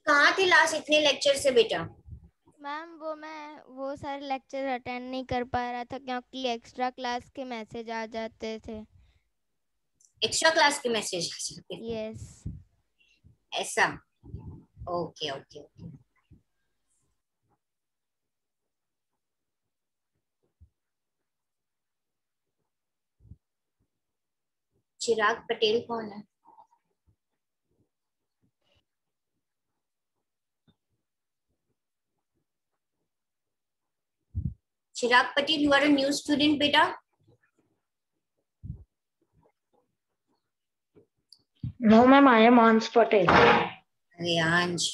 कहाँ थे लास्ट इतने लेक्चर से बेटा? मैम मैं वो सारे लेक्चर अटेंड नहीं कर पा रहा था क्योंकि एक्स्ट्रा क्लास के मैसेज आ जाते थे। एक्स्ट्रा क्लास के मैसेज आ जाते थे? यस। ऐसा? Okay okay okay. Chirag Patel कौन है? Chirag Patel, you are a new student बेटा? No, ma'am, I am Hans Patel. अरे अंश,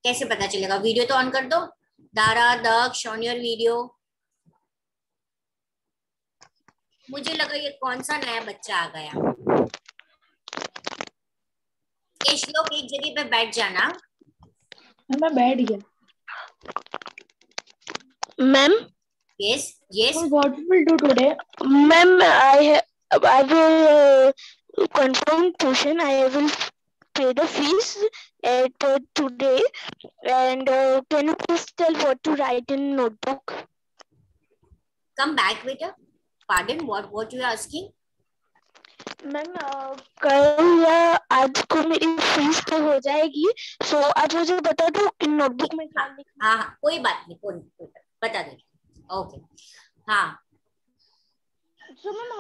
कैसे पता चलेगा? वीडियो तो ऑन कर दो। दारा, दक्ष, ऑन योर वीडियो। मुझे लगा ये कौन सा नया बच्चा आ गया। ये श्लोक एक जगह पे बैठ जाना। मैं बैठ गया। Ma'am, yes yes. What we will do today? ma'am, I will confirm tuition. I will pay the fees at today. And can you please tell what to write in notebook? Come back बेटा। Pardon, what you are asking? Ma'am कल या आज को मेरी fees पे हो जाएगी, सो आप मुझे बता दो कि नोटबुक में क्या लिखना। हाँ हाँ, कोई बात नहीं, कोई बता दे। ओके। हाँ,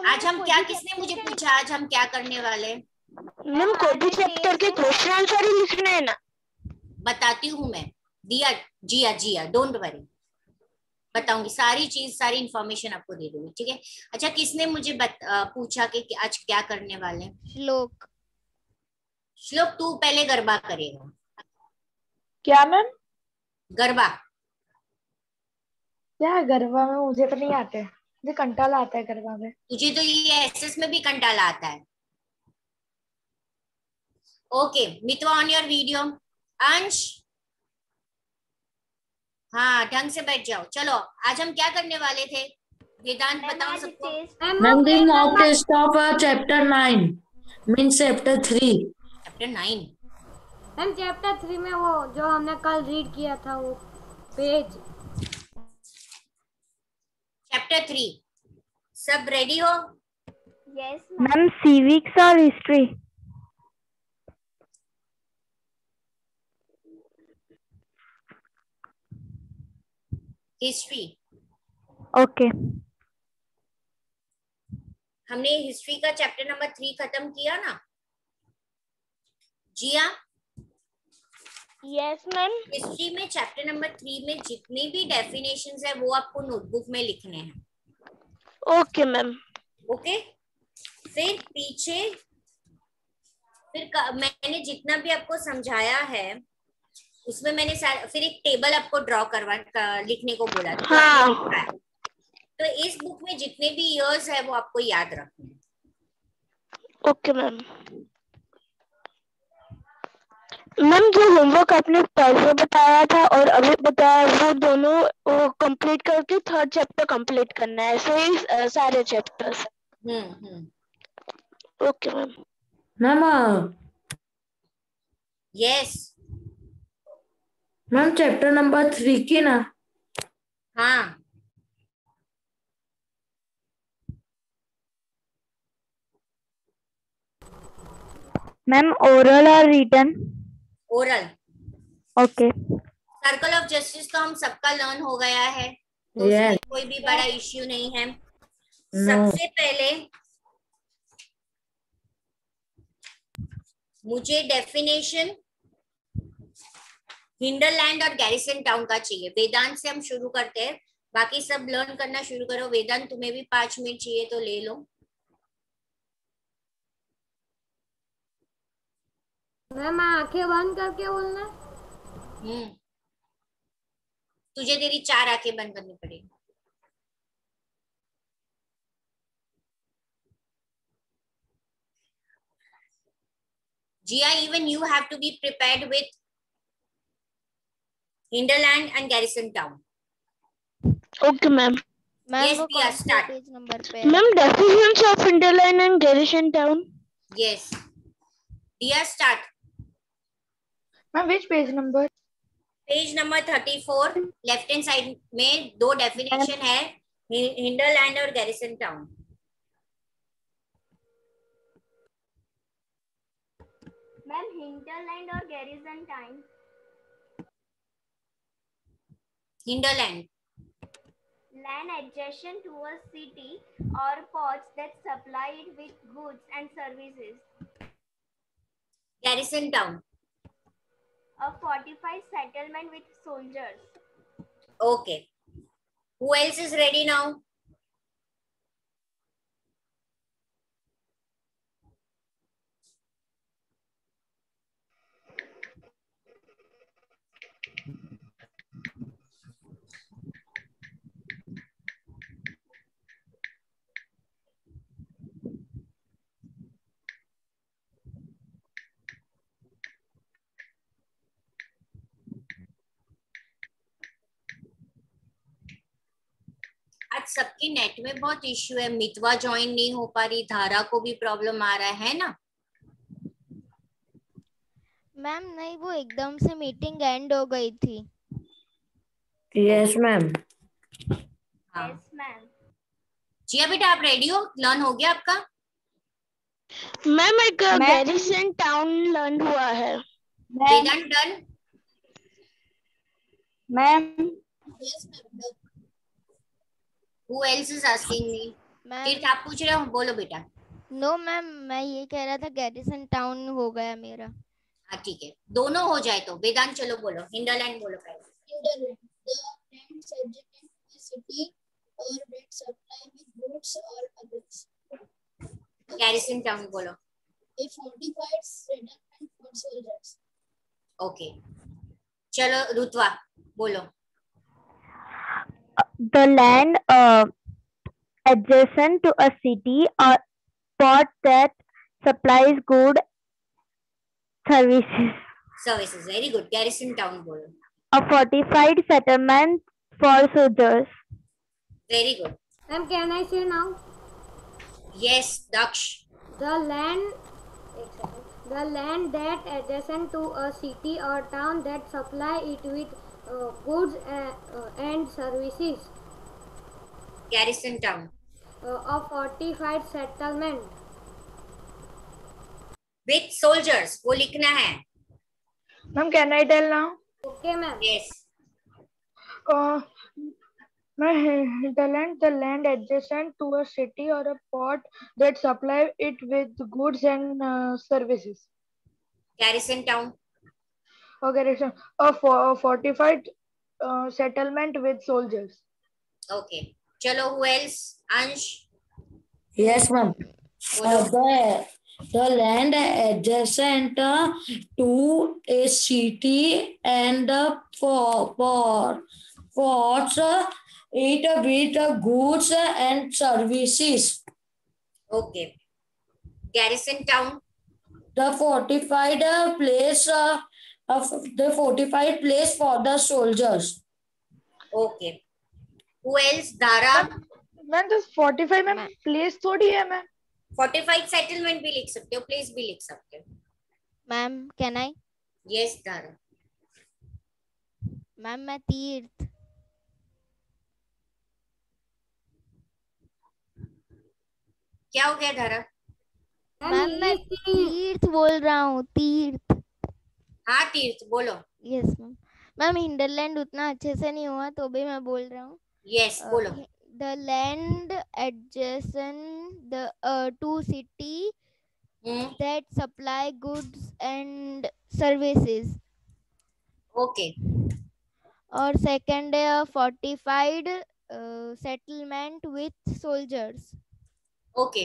आज हम क्या, किसने मुझे पूछा आज हम क्या करने वाले? मैम कोई भी चैप्टर के क्वेश्चन आंसर ही लिखना है ना? बताती हूँ मैं। दिया, जिया जिया, डोंट वरी, बताऊंगी सारी चीज, सारी इंफॉर्मेशन आपको दे दूंगी, ठीक है? अच्छा, किसने मुझे पूछा कि आज क्या करने वाले? श्लोक। श्लोक, तू पहले गरबा करेगा। क्या मैम? गरबा। क्या गरबा में? मुझे तो नहीं आते, मुझे कंटाला आता है गरबा में। तुझे तो ये एसएस में भी कंटाला आता है। Okay Mitwa, on your video. अंश, हाँ ढंग से बैठ जाओ। चलो, आज हम क्या करने वाले थे? वेदांत बताओ सबको। Ma'am, the mock test of chapter 9 means chapter 3. Chapter 9? Ma'am chapter 3 में वो जो हमने कल रीड किया था वो पेज। चैप्टर 3 सब रेडी हो? यस मैम सिविक्स और हिस्ट्री। हिस्ट्री। ओके। हमने हिस्ट्री का चैप्टर नंबर 3 खत्म किया ना? जिया? Yes ma'am. हिस्ट्री में चैप्टर नंबर 3 में जितने भी डेफिनेशंस है वो आपको नोटबुक में लिखने हैं। Okay ma'am. ओके, फिर पीछे मैंने जितना भी आपको समझाया है उसमें मैंने फिर एक टेबल आपको ड्रॉ लिखने को बोला था। हाँ। तो इस बुक में जितने भी ईयर्स है वो आपको याद रखने हैं। Okay ma'am. मैम जो होमवर्क आपने पहले बताया था और अभी बताया वो दोनों वो कंप्लीट करके थर्ड चैप्टर कंप्लीट करना है, ऐसे ही सारे chapters. Okay ma'am. Ma'am, yes ma'am, chapter number 3 की ना? हाँ, मैम ओरल और written? Oral. Okay. Circle of justice तो हम सबका लर्न हो गया है, तो Yes. उसमें कोई भी बड़ा इश्यू नहीं है। No. सबसे पहले मुझे डेफिनेशन हिंडरलैंड और गैरिसन टाउन का चाहिए। वेदांत से हम शुरू करते हैं, बाकी सब लर्न करना शुरू करो। वेदांत, तुम्हें भी 5 मिनट चाहिए तो ले लो। मैम आंखें बंद करके बोलना। तुझे तेरी 4 आंखें बंद करनी पड़ेगी। Jia, even you have to be prepared with Hinterland and Garrison Town. Okay ma'am. Yes, Diya, start. Page number पे? Ma'am definitions of hinterland and garrison town. Yes. Diya, start. Ma'am which page number? Page number 34 left hand side में दो definition है, hinterland और garrison town. Ma'am hinterland और garrison town. Hinterland, Land adjacent to a city or ports that supply it with goods and services. Garrison town, A fortified settlement with soldiers. okay. Who else is ready now? आज सबके net में बहुत issue है, मितवा join नहीं हो पा रही, धारा को भी प्रॉब्लम आ रहा है ना? मैम नहीं, वो एकदम से मीटिंग एंड हो गई थी। Yes ma'am. हाँ यस मैम। जिया बेटा आप रेडी हो? लर्न हो गया आपका? मैम एक गैरिसन टाउन लर्न हुआ है। Vedant done? Ma'am yes ma'am. Who else is asking me? Ma'am Tirth आप पूछ रहे हो, बोलो बेटा। नो मैम, मैं ये कह रहा था गैरिसन टाउन हो गया मेरा। हाँ ठीक है, दोनों हो जाए तो। वेदांत चलो बोलो, हिंडरलैंड बोलो पहले। Hinterland, the land subject to a city or that supply with goods or others. Garrison town बोलो। A fortified settlement for soldiers. Okay चलो रुतवा बोलो। The land adjacent to a city or port that supplies good services. Services, very good. Garrison town बोलो। A fortified settlement for soldiers. Very good. Ma'am, can I say now? Yes Daksh. The land, the land that adjacent to a city or town that supply it with goods and services. Garrison town. A fortified settlement. With soldiers, वो लिखना है। Ma'am can I tell now? Okay, ma'am. Yes Hinterland, the land adjacent to a city or a port that supply it with goods and services. Garrison town. Okay, a fortified settlement with soldiers. Okay चलो who else? अंश Yes ma'am. बोलो। The land adjacent to a city and the ports it with goods and services. Okay garrison town. The fortified place for the soldiers. Okay who else? धारा। Ma'am तो 45 ma'am place थोड़ी है ma'am. Fortified settlement भी लिख सकते हो, place भी लिख सकते हो। Ma'am can I? यस धारा। मैम मैं तीर्थ। क्या हो गया धारा? मैम मैं तीर्थ बोल रहा हूँ, तीर्थ। हाँ तीर्थ बोलो। Yes ma'am. मैम हिंडरलैंड उतना अच्छे से नहीं हुआ तो भी मैं बोल रहा हूँ। यस बोलो। The land adjacent to city that supply goods and services. Okay और second है fortified settlement with soldiers. Okay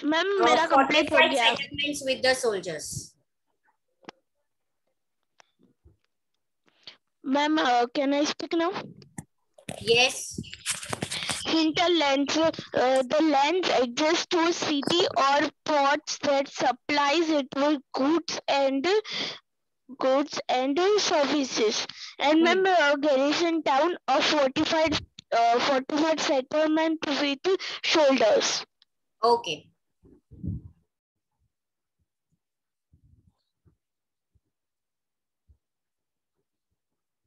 ma'am मेरा कंप्लीट हो fortified गया। settlements with the soldiers. Ma'am can I speak now? Yes. Hinterlands, the lands adjacent to a city or ports that supplies it with goods and services. And ma'am, garrison town, a fortified settlement with shoulders. Okay.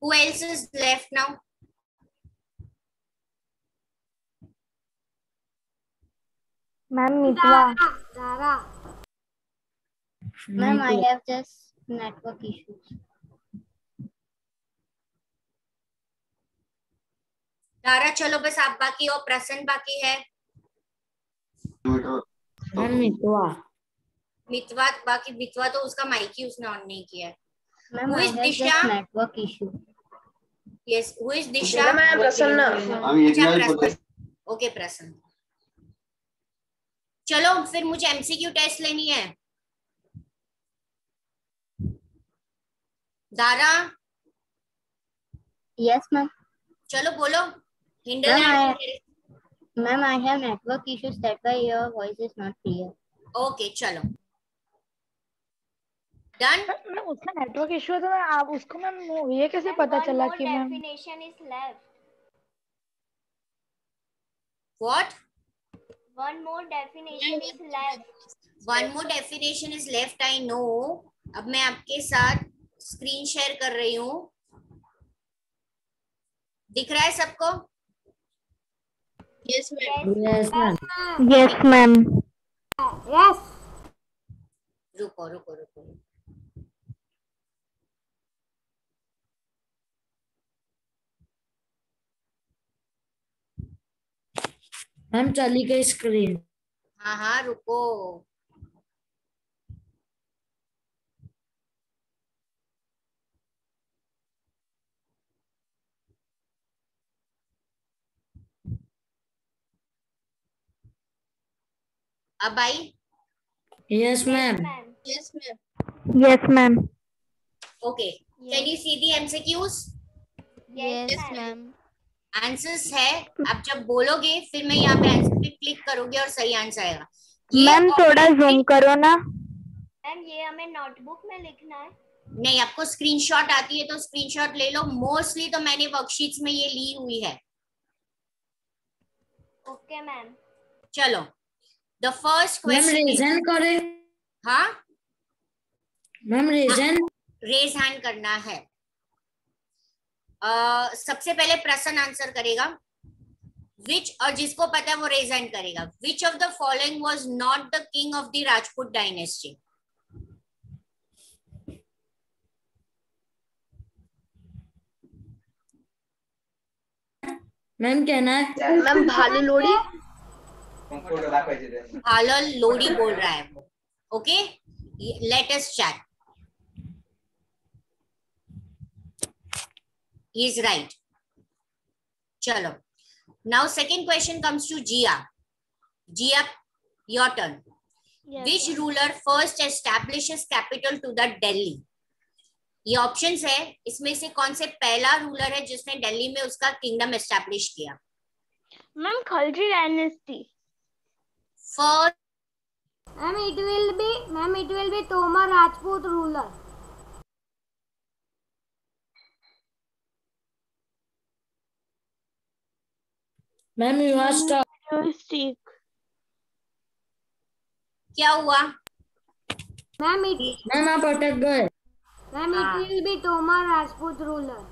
Who else is left now? Ma'am Mitwa. Dara. Ma'am, I have just network issues. तारा चलो बस आप बाकी हो, प्रसन्न बाकी है, मितवा बाकी, मितवा तो उसका माइक ही उसने ऑन नहीं किया है। Ma'am, Who I is have Disha? just network issue. Yes, who is Disha? प्रसन्न। अच्छा प्रसन्न, ओके प्रसन्न। चलो फिर मुझे एमसीक्यू टेस्ट लेनी है। Dara Yes, ma'am. चलो बोलो। Hindle Ma'am, I have network issues. That's why your voice is not clear. Okay चलो डन। मैम उसका नेटवर्क इशू है तो मैं आप उसको मैम ये कैसे पता चला कि ma'am definition is left. What? One more definition is left. One more definition is left, I know. अब मैं आपके साथ स्क्रीन शेयर कर रही हूँ, दिख रहा है सबको? Yes, ma'am. Yes, ma'am. Yes ma'am. Yes. रुको रुको रुको, मैम चली गई स्क्रीन। हाँ हाँ रुको। अब I? Yes, ma'am. Yes, ma'am. Yes ma'am. Okay, can you see the MCQs? Yes, ma'am. Answers है, आप जब बोलोगे फिर मैं यहाँ पे आंसर पे क्लिक करूंगी और सही आंसर आएगा। ये मैम थोड़ा जूम करो ना। मैम ये हमें नोटबुक में लिखना है। नहीं, आपको स्क्रीनशॉट आती है तो स्क्रीनशॉट ले लो। मोस्टली तो मैंने वर्कशीट्स में ये ली हुई है। Okay ma'am. चलो the first ma'am question. Reason करे। हाँ मैम रीजन। रेज हैंड करना है। सबसे पहले प्रसन्न आंसर करेगा। विच, और जिसको पता है वो रेज हैंड करेगा। Which of the following was not the king of the Rajput dynasty? Ma'am कहना है मैम भालू लोड़ी। भालो लोड़ी बोल रहा है वो। Okay, let us check. He is right. चलो now second question comes to Jiya. Jiya, your turn. Which ruler first establishes capital to the Delhi? ये ऑप्शंस है, इसमें से कौन से पहला रूलर है जिसने दिल्ली में उसका किंगडम एस्टैब्लिश किया? Ma'am Khalji dynasty. First Ma'am, it will be Tomar Rajput ruler. Ma'am you are stop. क्या हुआ? Ma'am, मैम आप अटक गए। it will be Tomar Rajput ruler.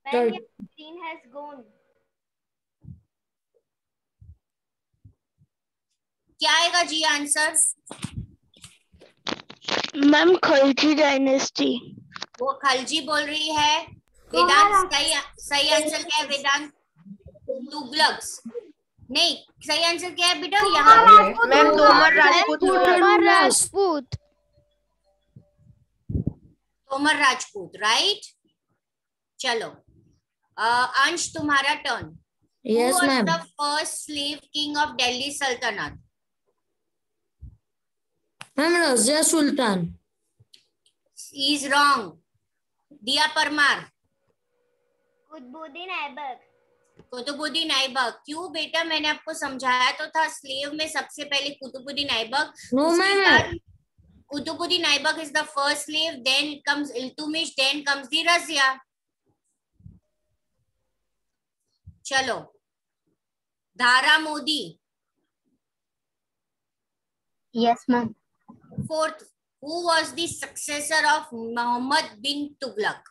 Ma'am, your screen has gone. क्या आएगा जी आंसर? Ma'am Khalji dynasty. वो खलजी बोल रही है। वेदांत सही आंसर क्या है? वेदांत तुगलक्स नहीं, सही आंसर क्या है बेटा? यहाँ मैम तोमर राजपूत। तोमर राजपूत। तोमर राजपूत, राइट। चलो अंश तुम्हारा turn. Yes ma'am. The first slave king of Delhi sultanate? Ma'am Razia Sultan. Is wrong. Diya Parmar. Qutubuddin Aibak. Qutubuddin Aibak. क्यों बेटा, मैंने आपको समझाया तो था, स्लेव में सबसे पहले Qutubuddin Aibak. No ma'am. Qutubuddin Aibak is the first slave, then comes Iltutmish, then comes the Razia. चलो धारा Modi. Yes, ma'am. Fourth, who was the successor of Muhammad bin Tughlaq?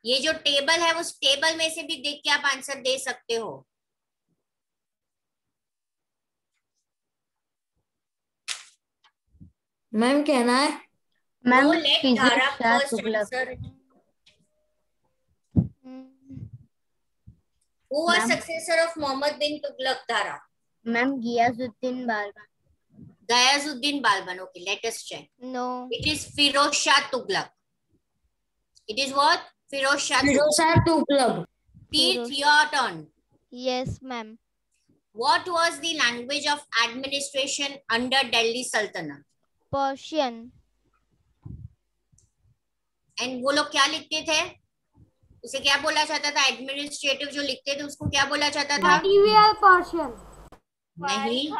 ये जो टेबल है उस टेबल में से भी देख के आप आंसर दे सकते हो। मैम कहना है No, let Dhara first answer. Who was successor of Muhammad bin Tughlaq, Dhara? Ma'am Ghiyasuddin Balban. Ghayazuddin Balban. Okay, let us check. No. It is Firoz Shah Tughlaq. It is what? Firoz Shah Tughlaq. Teeth, your turn. Yes, ma'am. What was the language of administration under Delhi Sultanate? Persian. And वो लोग क्या लिखते थे? उसे क्या बोला जाता था? एडमिनिस्ट्रेटिव जो लिखते थे उसको क्या बोला जाता था? medieval Persian. नहीं,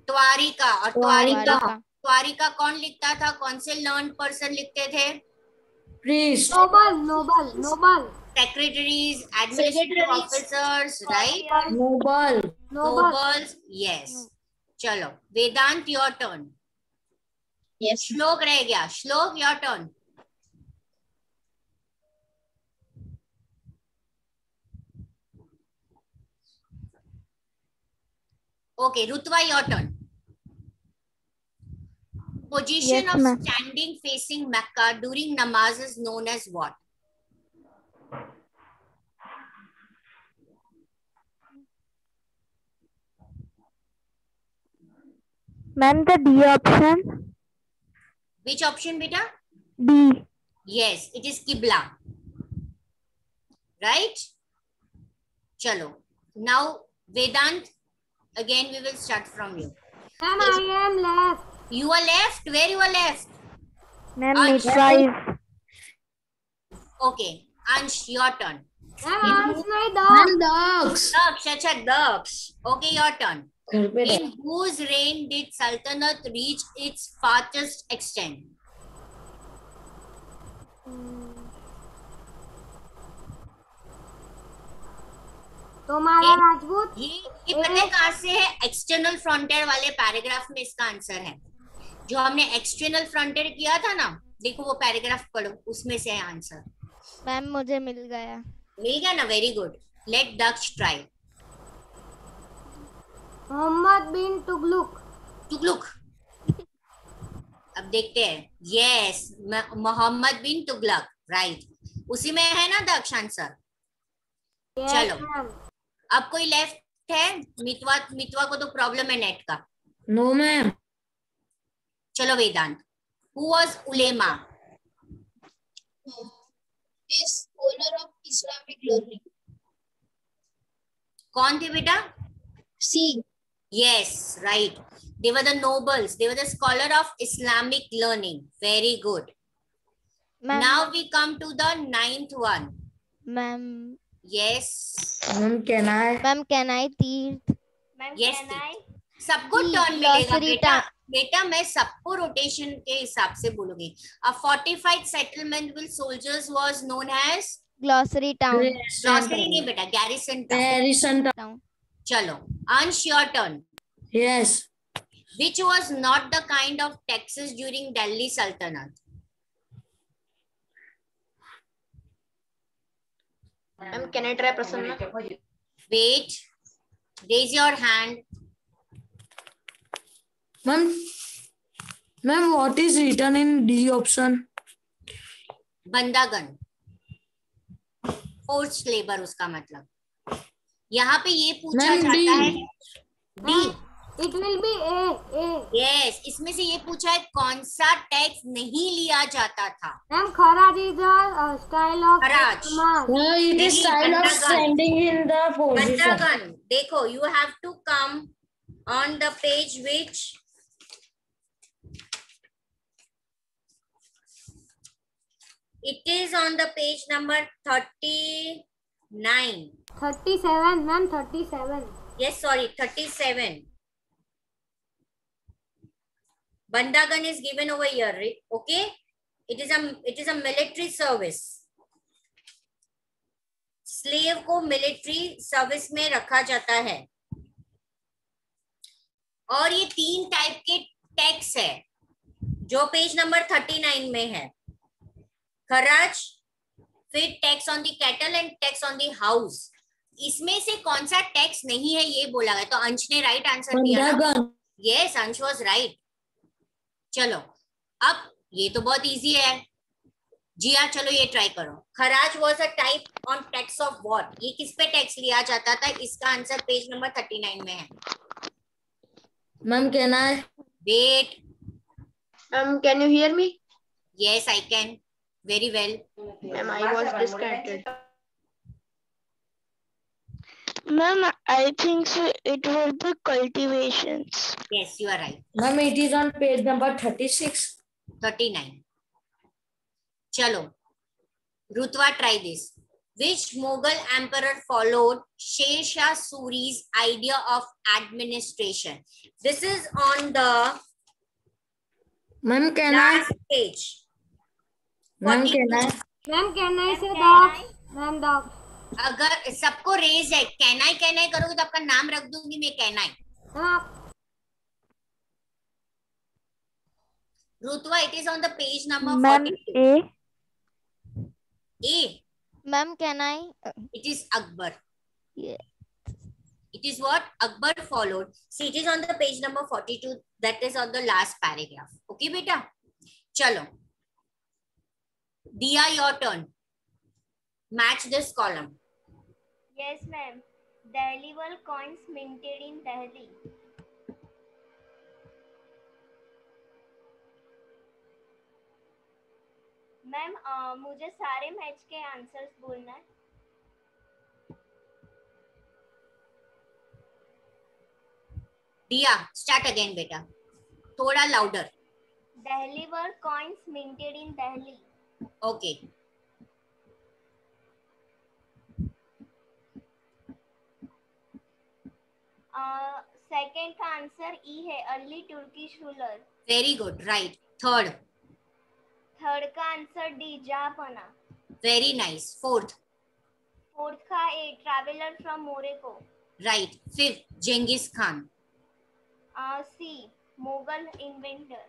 त्वारिका। और त्वारिका कौन लिखता था? कौन से लर्न पर्सन लिखते थे? Priest. Noble. Secretaries, administrative officers, right? Nobles, yes. चलो, वेदांत, your turn. Yes. श्लोक रह गया। श्लोक, your turn. Okay, Rutva, your turn. Position Yes, of ma'am. standing facing Mecca during namaz is known as what? Ma'am, the D option. Which option, beta? D. Yes, it is Qibla. Right? Chalo. Now, Vedant, again we will start from you. Ma'am, I am left. You are left? Where you are left? Ma'am, Ansh. midwife. Okay, Ansh, your turn. Ma'am, Ansh nahi dog. Dogs. Daksh, acha, Daksh. Okay, your turn. In whose reign did Sultanate reach its farthest extent? तुम्हारा राजपूत। ये पता है कहाँ से है? External frontier वाले paragraph में इसका आंसर है। जो हमने एक्सटर्नल फ्रंटियर किया था ना, देखो वो पैराग्राफ पढ़ो, उसमें से है आंसर। मैम मुझे मिल गया। मिल गया ना? Very good. लेट दक्ष ट्राई। मोहम्मद बिन तुगलक। अब देखते हैं। Yes, Mohammad bin Tughlaq, right. उसी में है ना दक्ष आंसर? चलो, अब कोई लेफ्ट है? मितवा को तो प्रॉब्लम है नेट का। No ma'am. चलो Vedant, who was ulema? is scholar of Islamic learning. कौन थे बेटा? C. Yes, right. They were the nobles. They were the scholar of Islamic learning. Very good. Now we come to the 9th one. Ma'am. Yes. Ma'am, can I? Teeth. Yes, सबको turn मिलेगा बेटा। बेटा मैं सबको rotation के हिसाब से बोलूंगी। A fortified settlement with soldiers was known as Glossary town. Glossary नहीं बेटा, garrison town. Garrison town. चलो, Ansh, your turn. Yes. Which was not the kind of taxes during Delhi Sultanate? Ma'am, can I try, Prasanna? Wait. Raise your hand. Ma'am, what is written in D option? Bandagan, forced labour उसका मतलब। यहाँ पे ये पूछा जाता है D. It will be A. Yes, इसमें से ये पूछा है कौन सा टैक्स नहीं लिया जाता था? Ma'am, Kharaj is a style of Kharaj. No, it is style of standing in the position. बंदागन, देखो, you have to come on the page which it is on the page number 39. 37, ma'am, 37. Yes, sorry, 37. Bandagan is given over here, right? Okay? It is a military service. Slave को military service में रखा जाता है। और ये 3 type के tax है जो पेज नंबर 39 में है। खराज, फिर tax on the cattle and tax on the house. इसमें से कौन सा टैक्स नहीं है ये बोला गया, तो अंश ने राइट आंसर दिया ना। यस, अंश वाज राइट। चलो अब ये तो बहुत इजी है जी हाँ, चलो ये ट्राई करो। Kharaj was a type on tax of what, ये किस पे टैक्स लिया जाता था? इसका आंसर पेज नंबर 39 में है। Ma'am can I wait, Can you hear me? yes I can, very well. Ma'am, I was disconnected. Ma'am, I think so it will be cultivations. Yes, you are right. Ma'am it is on page number 36 39. चलो रुतवा, try this. Which Mughal emperor followed Sher Shah Suri's idea of administration? This is on the ma'am can I last page. Ma'am can I Ma'am, can I say dogs? Ma'am, dogs. अगर सबको raise है, कैनाई कैनाई करोगे तो आपका नाम रख दूंगी मैं, कैनाई। हाँ, रुतवा, it is on the page number ma'am 42. A A, ma'am can I it is Akbar. Yeah. It is what Akbar followed. See, it is on the page number 42. That is on the last paragraph. Okay, beta. Chalo. Diya, your turn. Match this column. Yes, ma'am. Delhi were coins minted in Delhi. Ma'am मुझे सारे match के answers बोलना है। Diya, start again, beta. Thoda louder. Delhi were coins minted in Delhi. Okay. Second का answer E है, early Turkish ruler. Very good. Right. Third. Third का answer D, जापाना। Very nice. Fourth. Fourth का A, traveller from Morocco. Right. Fifth. Genghis Khan. C, Mughal inventor.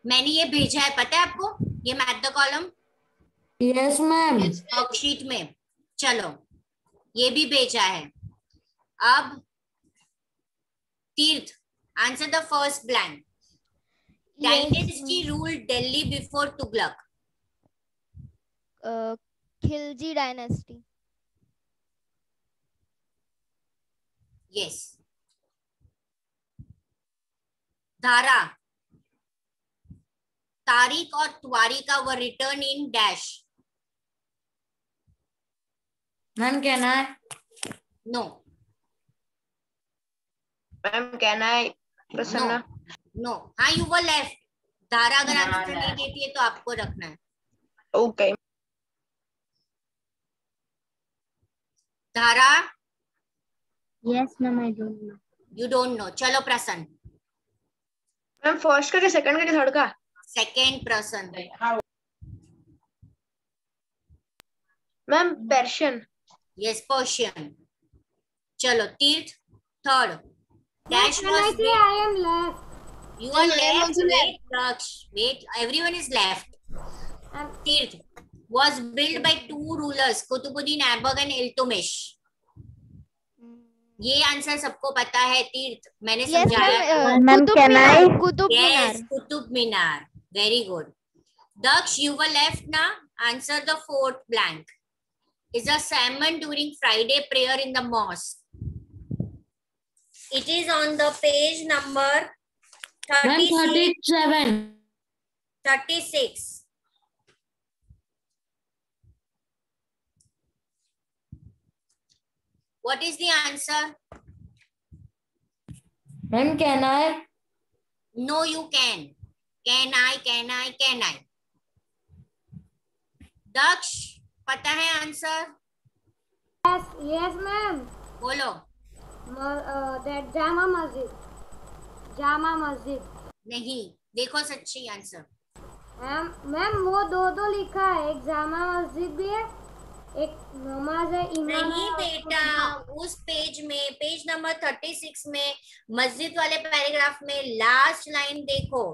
मैंने ये भेजा है, पता है आपको? ये match the column yes ma'am worksheet में। चलो ये भी भेजा है। अब Tirth, answer the first blank. Dynasty ruled Delhi before Tughlaq. Khilji dynasty. Yes. Dhara, tarikh और tawarikh were written in dash. Ma'am can I know Ma'am, can I? Prasanna. No, हाँ यू वर लेफ्ट। धारा अगर आंसर नहीं देती है तो आपको रखना है। Okay. धारा, Yes, ma'am, I don't know. You don't know. चलो प्रसन्न, Ma'am, first का क्या, second का क्या, third का? सेकेंड प्रसन्न। Ma'am, Persian. Yes, Persian. चलो तीर्थ, third. Dash Can I was say I am left? you are left. Wait, Daksh, wait, everyone is left. Tirth was built by two rulers, Qutbuddin Aibak and Iltutmish. ये answer सबको पता है तीर्थ, मैंने समझाया। Ma'am can I Qutub Yes, Minar. Qutub Minar. Very good. Daksh, you were left now. Answer the fourth blank. Is a sermon during Friday prayer in the mosque. It is on the page number 37 36. What is the answer? Ma'am can I No, you can. Can I? Can I? Can I? Daksh, पता है answer? Yes, ma'am. बोलो। That Jama Masjid. Jama Masjid. नहीं, देखो सच्ची answer. Ma'am वो दो लिखा है, एक जामा मस्जिद भी है, एक नमाज है इमाम। नहीं बेटा, उस पेज में, पेज नंबर 36 में मस्जिद वाले पैराग्राफ में लास्ट लाइन देखो।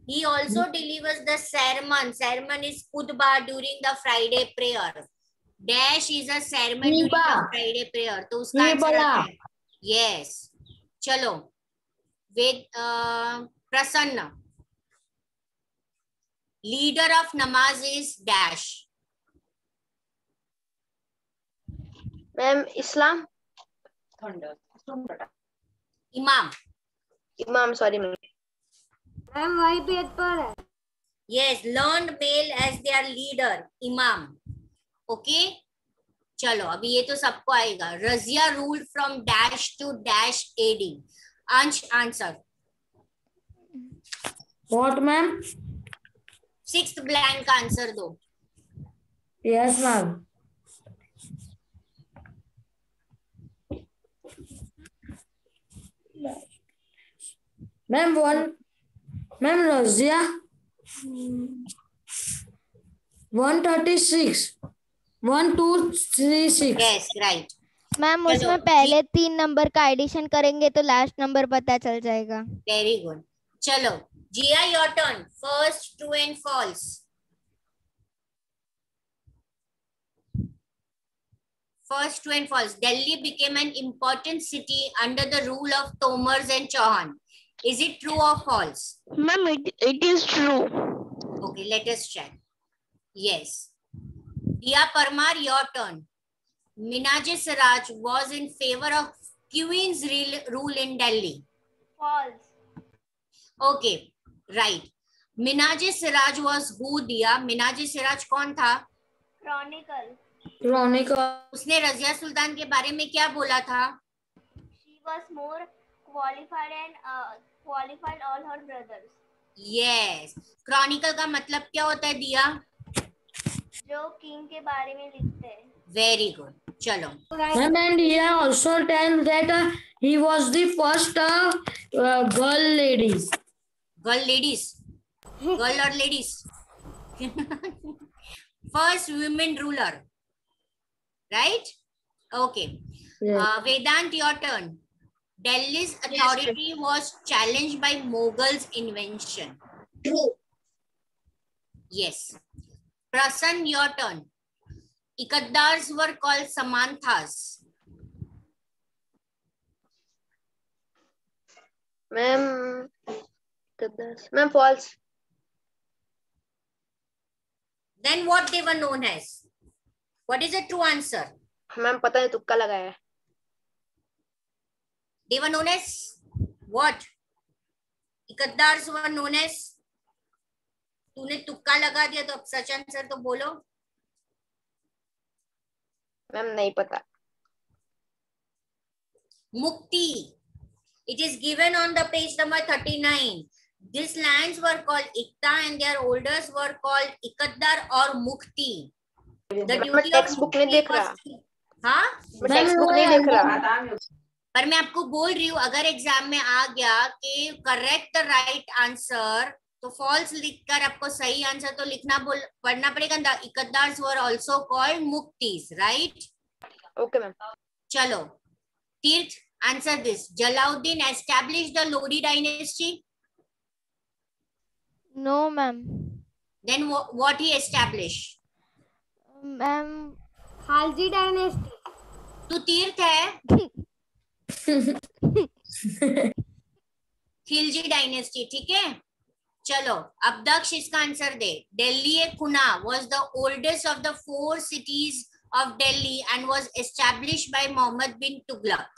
He also delivers the sermon. Sermon is khutbah during the Friday prayer. Dash is a ceremony during Nipa. Friday prayer, तो उसका आंसर Nipala. आता है यस। चलो Ved Prasanna, leader of namaz is dash. Ma'am Islam, imam, imam, sorry ma'am. Ma'am वही page पर है। Yes, learned male as their leader, imam. Okay चलो अभी ये तो सबको आएगा। Razia ruled from dash to dash AD. Ansh answer. What, ma'am? 6th blank का आंसर दो। Yes, ma'am. Ma'am, ma'am, Razia. 136. 1236. Yes right. Ma'am चलो, उसमें पहले 3 नंबर का एडिशन करेंगे तो लास्ट नंबर पता चल जाएगा। Very good. चलो जिया your turn. First true and false. First, true and false. Delhi became an important city under the rule of Tomars and Chauhan. Is it true or false? Ma'am, it is true. Okay, let us check. Yes. Diya Parmar, your turn. Minhaj Siraj was in favor of Queen's rule in Delhi. False. Okay, right. Minhaj Siraj was who, Diya? Minhaj Siraj कौन था? Chronicle. Chronicle. उसने रजिया सुल्तान के बारे में क्या बोला था? She was more qualified and qualified all her brothers. Yes. Chronicle का मतलब क्या होता है दिया? जो किंग के बारे में लिखते हैं। Very good. चलो। Ma'am, and he also tells that he was the first girl ladies. Girl ladies. Girl or ladies? First women ruler. Right? Okay. Yes. Vedant, your turn. Delhi's authority was challenged by Mughals' invention. True. Yes. Prasan, your turn. Ikaddars were called Samanthas. Ma'am ma'am false. Then what they were known as? What is the true answer? Ma'am पता नहीं, तुक्का लगाया है। They were known as what? Ikaddars were known as? तूने तुक्का लगा दिया तो अब सच आंसर तो बोलो। मैम नहीं पता। Mukti. It is given on the page number 39. These lands were called Ikta and their holders were called Ikaddar or Mukti. The duty of book नहीं देख रहा। हाँ? टेक्स्ट बुक नहीं देख रहा। पर मैं आपको बोल रही हूँ अगर एग्जाम में आ गया कि करेक्ट राइट आंसर तो फॉल्स लिखकर आपको सही आंसर तो लिखना पढ़ना पड़ेगा। The iqtadars were also called muqtis, right? Okay ma'am. चलो Tirth, answer this. Jalaluddin established the Lodi dynasty? No ma'am. Then what he established? Ma'am Khalji dynasty. तू तीर्थ है? खिलजी डायनेस्टी, ठीक है। चलो अब दक्ष इसका आंसर दे। दिल्ली ए खुना was the oldest of the 4 cities of Delhi and was established by Muhammad bin Tughlaq.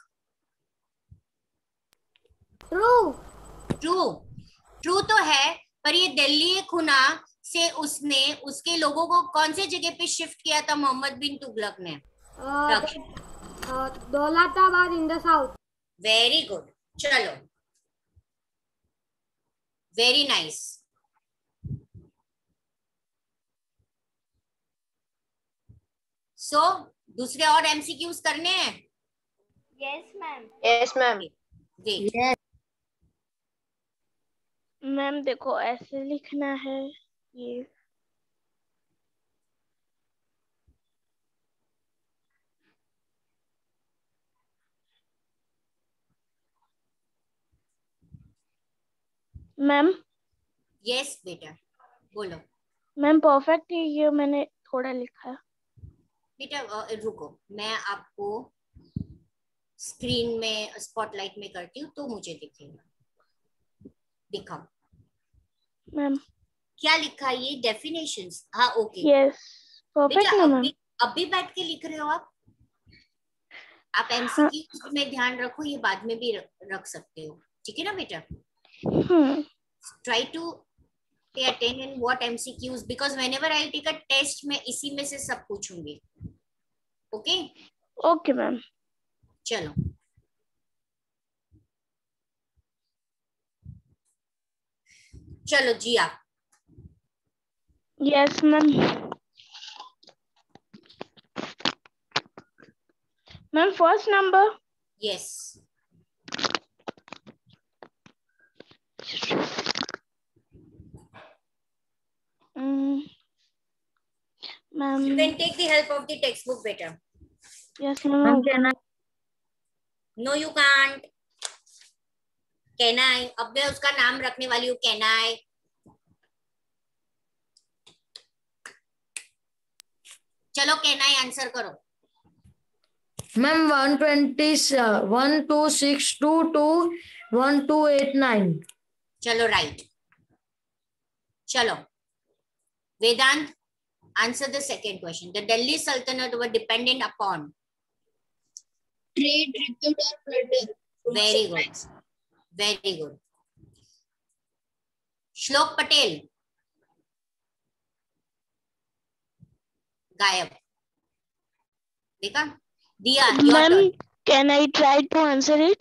True तो है, पर ये दिल्ली ए खुना से उसने उसके लोगों को कौन से जगह पे शिफ्ट किया था मोहम्मद बिन तुगलक ने? Daulatabad in the south. Very good. चलो वेरी नाइस। सो दूसरे और एमसीक्यूज करने हैं? Yes ma'am. Yes ma'am. जी मैम देखो ऐसे लिखना है ये। मैम यस बेटा बोलो। मैम परफेक्ट है ये, मैंने थोड़ा लिखा है। बेटा रुको, मैं आपको स्क्रीन में स्पॉटलाइट में करती हूँ तो मुझे दिखेगा। दिखाओ मैम। क्या लिखा है ये? डेफिनेशंस। हाँ ओके। यस परफेक्ट बेटा ना मैम। अभी बैठ के लिख रहे हो आप एमसीक्यू में ध्यान रखो, ये बाद में भी रख सकते हो, ठीक है ना बेटा? Try to pay attention in what MCQs, because whenever I take a test मैं इसी में से सब पूछूंगी। Okay okay ma'am. चलो चलो जी आप। Yes ma'am. Ma'am first number. Yes ma'am. you can take the help of the textbook बेटा। Yes ma'am. No you can't। कैनाई, अब मैं उसका नाम रखने वाली हूँ कैनाई। चलो कैनाई आंसर करो। मैम 120 1262 1289। चलो राइट। चलो वेदांत answer the second question. The Delhi Sultanate were dependent upon trade, tribute or plunder. very good, very good. श्लोक पटेल गायब। देखा? दिया your turn. Can I try to answer it?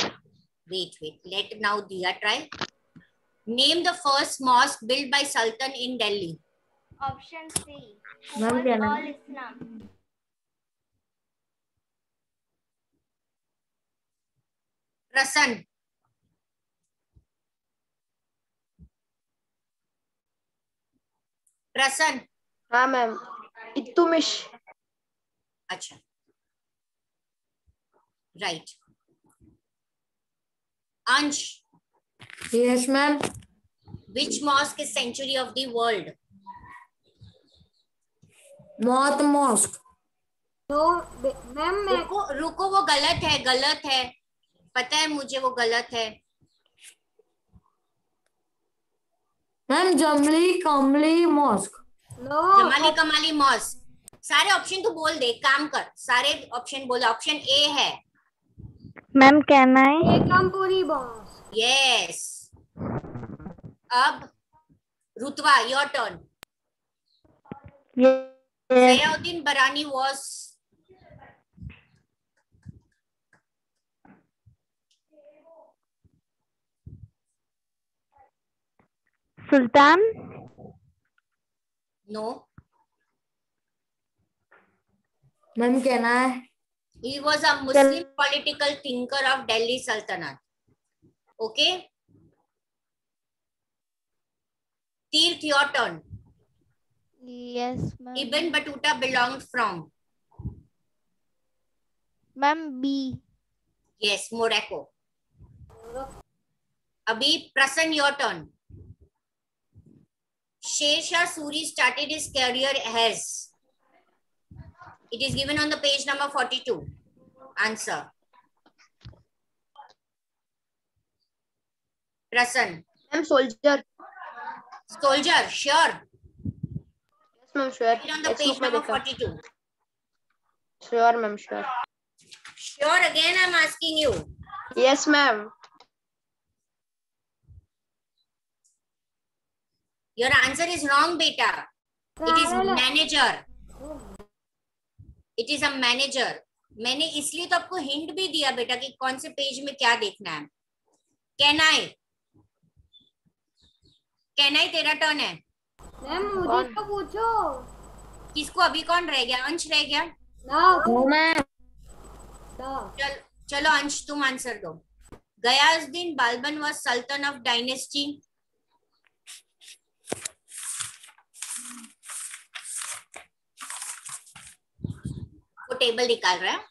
Wait, let now Diya try. Name the first mosque built by Sultan in Delhi. Option C. Ma'am, can I- All Islam. प्रसन्न। प्रसन्न। हाँ ma'am, इत्तुमिश। अच्छा right. अंश। Yes ma'am. Which mosque is century of the world? मौत mask. No ma'am मैं रुको वो गलत है, गलत है, पता है मुझे वो गलत है। मैम जमली कमली मॉस्क। नो जमाली कमाली मॉस्क। सारे ऑप्शन तो बोल दे, काम कर, सारे ऑप्शन बोल। ऑप्शन ए है मैम कैन आई? एकमपुरी बॉस। यस। अब Rutva your turn. Sayauddin Barani was Sultan? no, ma'am can I? he was a Muslim political thinker of Delhi Sultanate. Okay, Tirth, your turn. Yes ma'am. Ibn Battuta belonged from? Ma'am B. Yes, Morocco. Abhi Prasan, your turn. Sher Shah Suri started his career as? It is given on the page number 42. Answer. Prasan. Ma'am soldier. Soldier, sure. Yes ma'am sure. It on the page number 42. Sure ma'am sure. Sure, again I'm asking you. Yes ma'am. Your answer is wrong, beta. It is manager. It is a manager. मैंने इसलिए तो आपको hint भी दिया बेटा कि कौन से पेज में क्या देखना है। कैनाई तेरा टर्न है। मैम मुझे तो पूछो। किसको? अभी कौन रह गया? अंश रह गया। No ma'am. चलो अंश तुम आंसर दो। Ghiyasuddin Balban was sultan of dynasty? वो टेबल निकाल रहा है।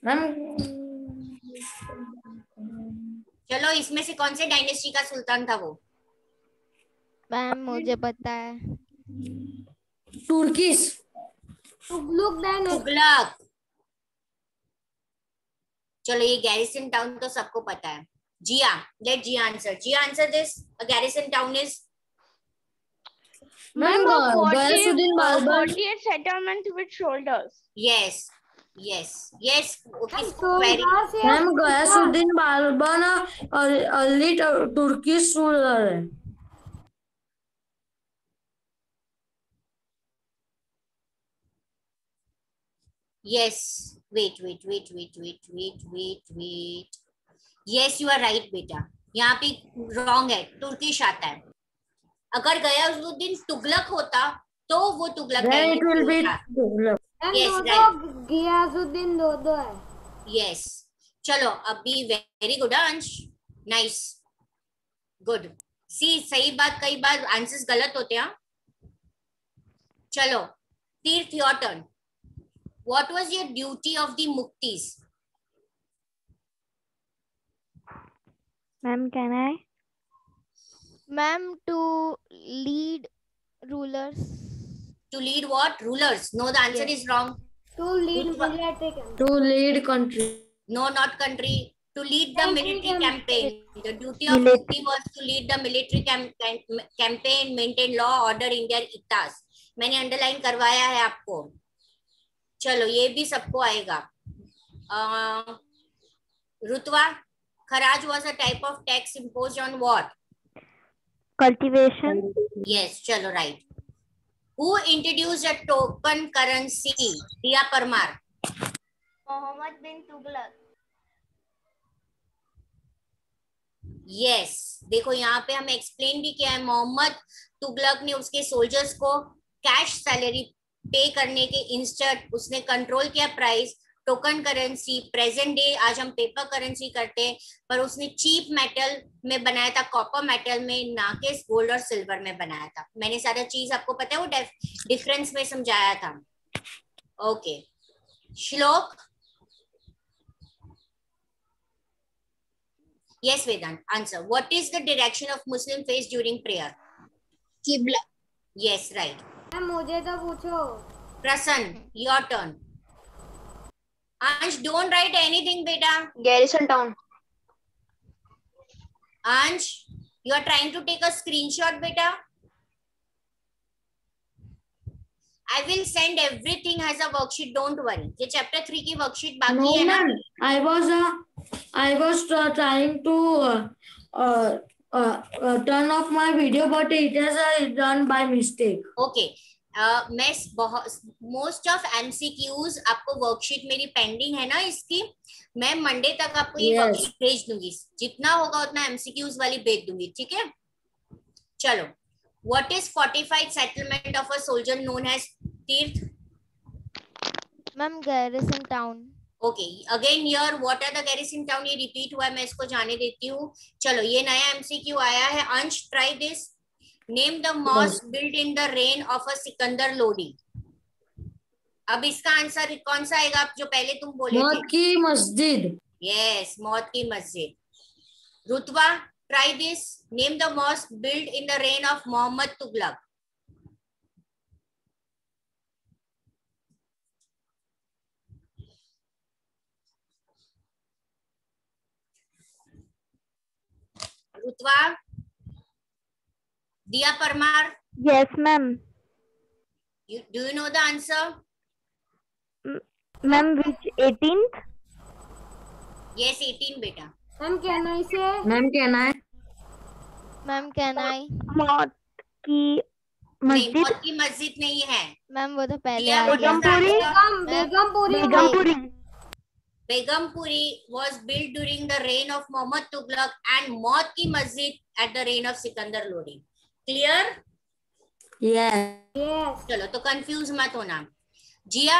मैम चलो इसमें से कौन से डायनेस्टी का सुल्तान था वो? मैम मुझे पता है। Turkish. Tughluq dynasty. तुगलक। चलो ये गैरिसन टाउन तो सबको पता है। जिया, let Jiya answer. Jiya answer this. A garrison town is Ma'am, Gayasuddin Balban. 48 settlements with soldiers. yes, yes, yes. Okay, Soldiers very. या Ma'am, Gayasuddin Balban early Turkish ruler है। Yes. Wait. Yes, you are right बेटा। यहाँ पे wrong है, Turkish आता है। अगर गयासुद्दीन तुगलक होता तो वो Tughlaq Then it will be Tughlaq. Yes, दो right. गियासुद्दीन दो है। यस, चलो अभी वेरी गुड अंश, नाइस, गुड। सी सही बात, कई बार आंसर्स गलत होते हैं। चलो Tirth, your turn. What was your duty of the muqtis? Ma'am, can I? Ma'am, to lead rulers. To lead what? Rulers. No, the answer is wrong. To lead military campaign. To lead country. No, not country. To lead the military campaign. The duty of Military. Mukti was to lead the military campaign, maintain law, order in their itas. मैंने underline करवाया है आपको। चलो ये भी सबको आएगा। रुतवा, खराज was a type of tax imposed on what? Cultivation. Yes, चलो right. Who introduced a token currency? दिया Parmar. Muhammad bin Tughlaq. Yes, देखो यहाँ पे हमें एक्सप्लेन भी किया है। मोहम्मद तुगलक ने उसके सोल्जर्स को कैश सैलरी पे करने के इंस्टेड उसने कंट्रोल किया price. Token currency present day आज हम पेपर करेंसी करते हैं, पर उसने चीप मेटल में बनाया था, कॉपर मेटल में, ना के गोल्ड और सिल्वर में बनाया था। मैंने सारा चीज आपको पता है, वो डिफरेंस में समझाया था। ओके, श्लोक। Yes, Vedant, answer. What is the direction of Muslim face during prayer? Qibla. Yes, right. मुझे तो पूछो। Prasann, your turn. Ansh, don't write anything, beta. Garrison town. Ansh, you are trying to take a screenshot, beta. I will send everything as a worksheet. Don't worry. ये chapter 3 की worksheet बाकी No, है ना? ma'am. I was trying to turn off my video, but it has done by mistake. Okay. मैं most of MCQs आपको worksheet मेरी pending है ना इसकी, मैं मंडे तक आपको ये वर्कशीट भेज दूंगी। जितना होगा उतना MCQs वाली भेज दूंगी, ठीक है? चलो, what is fortified settlement of a soldier known as? Tirth. Ma'am, garrison town. Okay, again here what are the garrison town? ये रिपीट हुआ है, मैं इसको जाने देती हूँ। चलो, ये नया MCQ आया है। अंश, try this. Name the mosque built in the reign of a Sikandar Lodi. अब इसका आंसर कौन सा आएगा? आप जो पहले तुम बोले थे, मौत की मस्जिद। यस, मौत की मस्जिद। Rutva, try this. Name the mosque build in the reign of Mohammad Tughlaq. Rutva, Diya Parmar. Yes, ma'am. Do you know the answer? Ma'am, which 18th? Yes, 18 बेटा। Ma'am can I say? Ma'am can I? Ma'am, can I? मौत की नहीं, मस्जिद। मौत की मस्जिद नहीं है मैम, वो तो पहले दिया, आ गया। Begampuri. Begumpuri was built during the reign of Muhammad Tughlaq and मौत की मस्जिद at the reign of Sikandar Lodi. Clear? Yes. चलो, तो कंफ्यूज मत होना। Zia,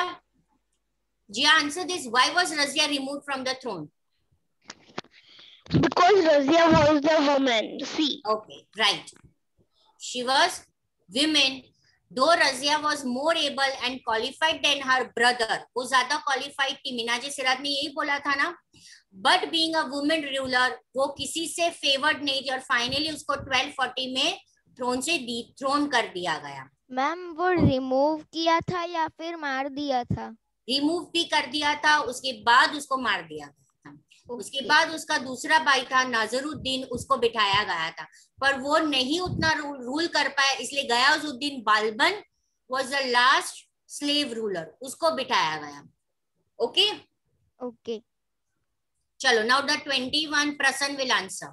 answer this. Why was Razia removed from the throne? Because Razia was the woman. See. Okay, right. She was women. Though Razia was more able and qualified than her brother, वो ज्यादा qualified थी। मिनाजे सिराज ने यही बोला था ना। But being a woman ruler, वो किसी से favored नहीं थी और finally उसको 1240 में थ्रोन से डिथ्रोन कर दिया गया। मैम वो रिमूव किया था या फिर मार दिया था? रिमूव भी कर दिया था, उसके बाद उसको मार दिया गया था। उसके बाद उसका दूसरा भाई था नजरुद्दीन, उसको बिठाया गया था, पर वो नहीं उतना रूल कर पाया, इसलिए Ghiyasuddin Balban was the last slave ruler, उसको बिठाया गया। Okay okay. चलो, now the 21 person will answer.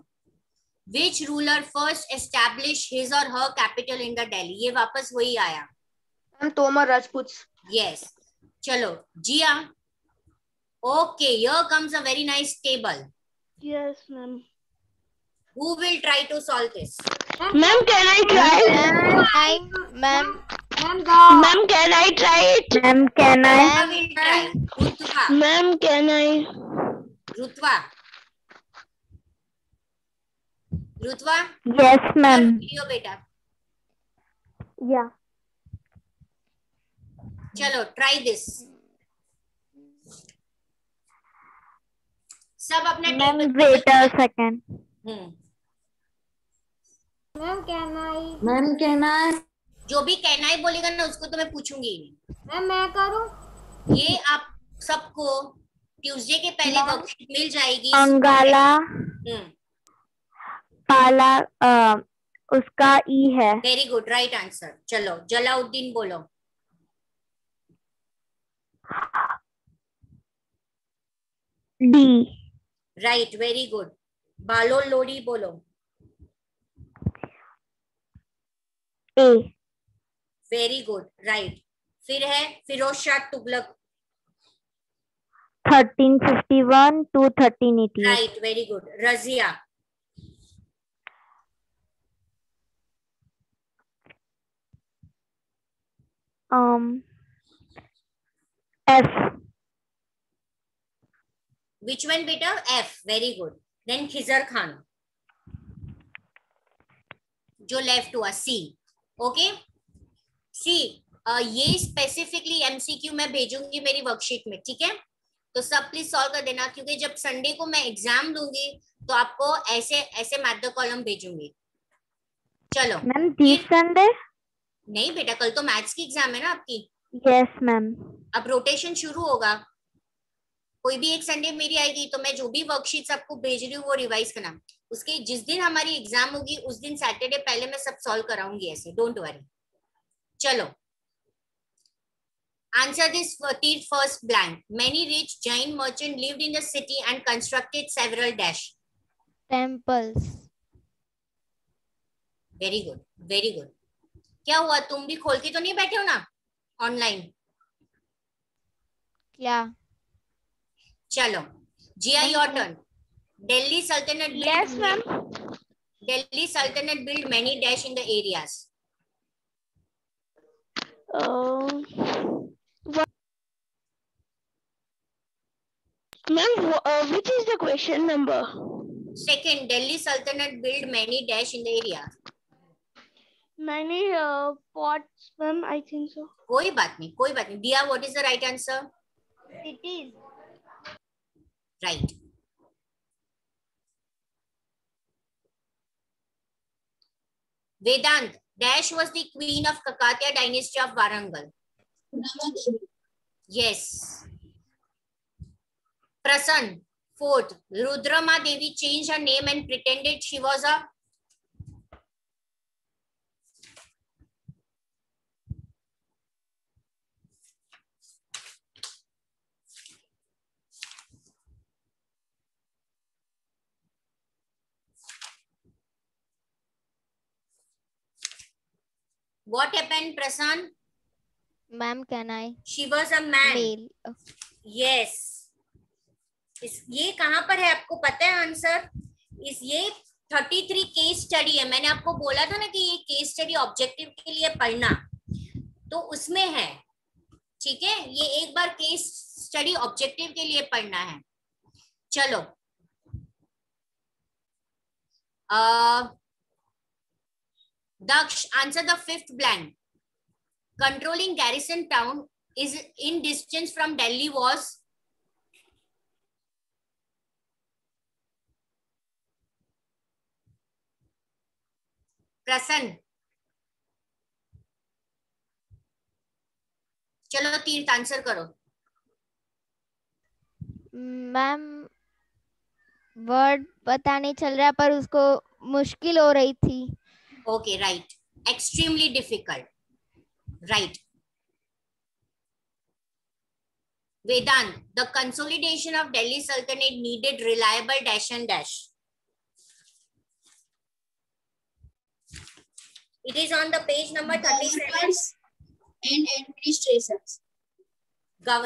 Which ruler first established his or her capital in the Delhi? ये वापस वही आया। मैम तोमर राजपूत। Yes. चलो जिया। Okay, here comes a very nice table. Yes, ma'am. Who will try to solve this? Ma'am, can I try? Ma'am, Ma'am, can I try it? Ma'am, can I? I will try. Rutva. Ma'am, can I? Rutva. Rutva. Yes, ma'am. Video बेटा। Yeah. चलो try this. सब अपना Ma'am, table wait a second. Ma'am can I? Ma'am कहना है जो भी कहना ही बोलेगा ना उसको तो मैं पूछूंगी ही नहीं। मैम मैं करूं? ये आप सबको ट्यूसडे के पहले वर्कशीट मिल जाएगी। अंगाला पाला उसका ई है। Very good, right answer. चलो जलाउद्दीन बोलो। D. Right, very good. Bahlol Lodi बोलो। ए। Very good, right. फिर है Firoz Shah Tughlaq. 1351 to 1388। Right, very good. Razia. F. Which one बेटा? F, very good. Then Khizr Khan जो लेफ्ट हुआ, सी। ओके सी। ये स्पेसिफिकली एमसीक्यू मैं भेजूंगी मेरी वर्कशीट में, ठीक है? तो सब प्लीज सॉल्व कर देना, क्योंकि जब संडे को मैं एग्जाम दूंगी तो आपको ऐसे ऐसे मैथ द कॉलम भेजूंगी। चलो मैम दिस संडे? नहीं बेटा, कल तो मैथ्स की एग्जाम है ना आपकी। Yes ma'am. अब रोटेशन शुरू होगा, कोई भी एक संडे मेरी आएगी तो मैं जो भी वर्कशीट्स आपको भेज रही हूँ वो रिवाइज करना। उसके जिस दिन हमारी एग्जाम होगी उस दिन सैटरडे पहले मैं सब सॉल्व कराऊंगी ऐसे, डोंट वरी। चलो answer this first blank. Many rich Jain merchants lived in the city and constructed several dash temples. Very good, very good. क्या हुआ, तुम भी खोल के तो नहीं बैठे हो ना ऑनलाइन? क्या? चलो जिया, your turn. Delhi Sultanate built Yes, ma'am. Delhi Sultanate built many dash in the areas. Ma'am, which is the question number? Second, Delhi Sultanate built many dash in the area. Many pots, ma'am, I think so. कोई बात नहीं, कोई बात नहीं। Dia, what is the right answer? Cities. Right. Vedant, dash was the queen of Kakatiya dynasty of Warangal. Yes. Prasann, fourth, Rudrama Devi changed her name and pretended she was a What happened, Prasann? Ma'am, can I? She was a man. Male. Yes. ये कहाँ पर है आपको पता है answer? ये 33 case study है। मैंने आपको बोला था ना कि ये केस स्टडी ऑब्जेक्टिव के लिए पढ़ना, तो उसमें है, ठीक है? ये एक बार केस स्टडी ऑब्जेक्टिव के लिए पढ़ना है। चलो Daksh, answer the fifth blank. Controlling garrison town is in distance from Delhi was Prasann. चलो तीर्थ आंसर करो। मैम वर्ड पता नहीं चल रहा पर उसको मुश्किल हो रही थी। Okay right, extremely difficult, right. Vedant, the consolidation of Delhi Sultanate needed reliable dash and dash. It is on the page number 37. And administrators.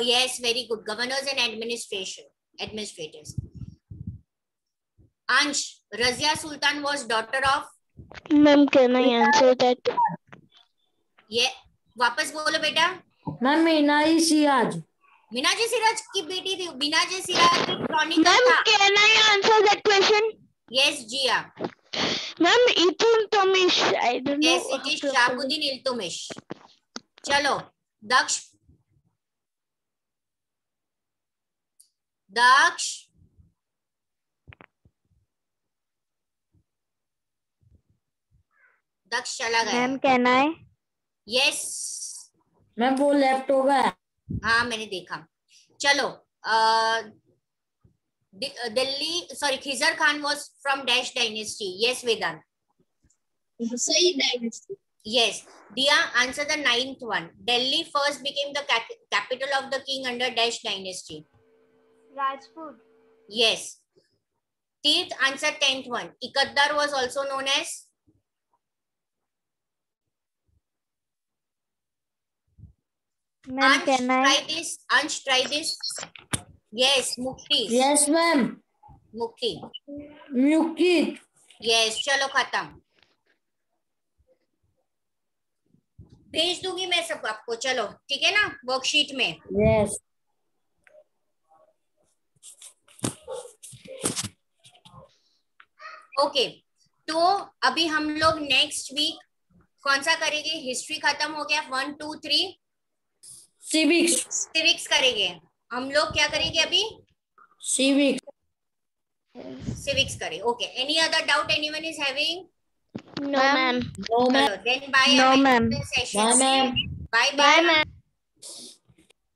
Yes, very good. Governors and administrators. Ansh, Razia Sultan was daughter of? Ma'am, can I answer that? Yeah. वापस बोलो बेटा। Ma'am Meena ji Siraj. Meena ji Siraj की बेटी थी। मीनाजी सिराज की Chronicle Ma'am, था। can I answer that question? Yes, Jiya. Ma'am, Iltutmish. I don't know. Yes, it is Shahabuddin Iltutmish. चलो, दक्ष। दक्ष चला गया। Ma'am can I? Yes ma'am वो लेफ्ट हो गया। हाँ मैंने देखा। चलो Delhi sorry Khizr Khan was from dash dynasty. Yes Vedant. Sayyid dynasty. Yes. Dia, answer the 9th one. Delhi first became the capital of the king under dash dynasty. Rajput. Yes. Tirth, answer 10th one. Ikaddar was also known as? Ma'am, can I? Try this. Ansh, try this. Yes, Mukti. Yes ma'am. Mukti. म्यूकी। Yes, चलो खत्म। भेज दूंगी मैं सब आपको, चलो ठीक है ना, वर्कशीट में। Yes. ओके तो अभी हम लोग नेक्स्ट वीक कौन सा करेंगे? हिस्ट्री खत्म हो गया, 1 2 3 सिविक्स करेंगे हम लोग। क्या करेंगे अभी? सिविक्स करें। Okay, any other doubt anyone is having? No, ma'am. No, ma'am. Then bye. No, ma'am. Bye, ma'am. Bye, ma'am.